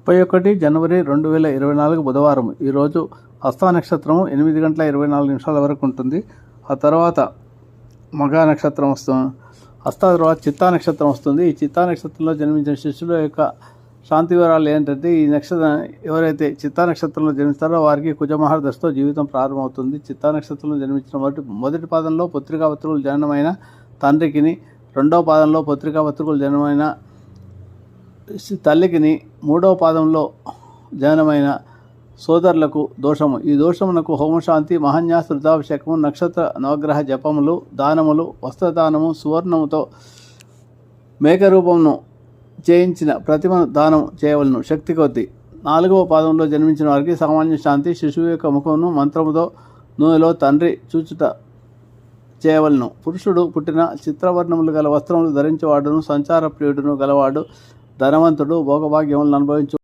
31 జనవరి 2024 బుధవారం. ఈరోజు హస్త నక్షత్రం 8 గంటల 24 నిమిషాల వరకు ఉంటుంది. ఆ తర్వాత మఘా నక్షత్రం వస్తుంది. హస్త తర్వాత చిత్తా నక్షత్రం వస్తుంది. ఈ చిత్తా నక్షత్రంలో జన్మించిన శిష్యుల యొక్క శాంతి వివరాలు ఏంటంటే, ఈ నక్షత్రం ఎవరైతే చిత్తా నక్షత్రంలో జన్మిస్తారో వారికి కుజమహర్దశతో జీవితం ప్రారంభమవుతుంది. చిత్తా నక్షత్రంలో జన్మించిన మొదటి పాదంలో పుత్రికాపత్రులు జననమైన తండ్రికిని, రెండవ పాదంలో పుత్రికాపత్రులు జననమైన తల్లికిని, మూడవ పాదంలో జననమైన సోదరులకు దోషము. ఈ దోషమునకు హోమశాంతి, మహన్యాస, రుద్రాభిషేకము, నక్షత్ర నవగ్రహ జపములు, దానములు, వస్త్రదానము, సువర్ణముతో మేక రూపమును చేయించిన ప్రతిమను దానం చేయవలను శక్తి కొద్దీ. నాలుగవ పాదంలో జన్మించిన వారికి సామాన్య శాంతి, శిశువు యొక్క ముఖమును మంత్రముతో నూనెలో తండ్రి చూచుట చేయవలను. పురుషుడు పుట్టిన చిత్రవర్ణములు గల వస్త్రములు ధరించేవాడును, సంచార ప్రియుడును గలవాడు, ధనవంతుడు, భోగభాగ్యములను అనుభవించు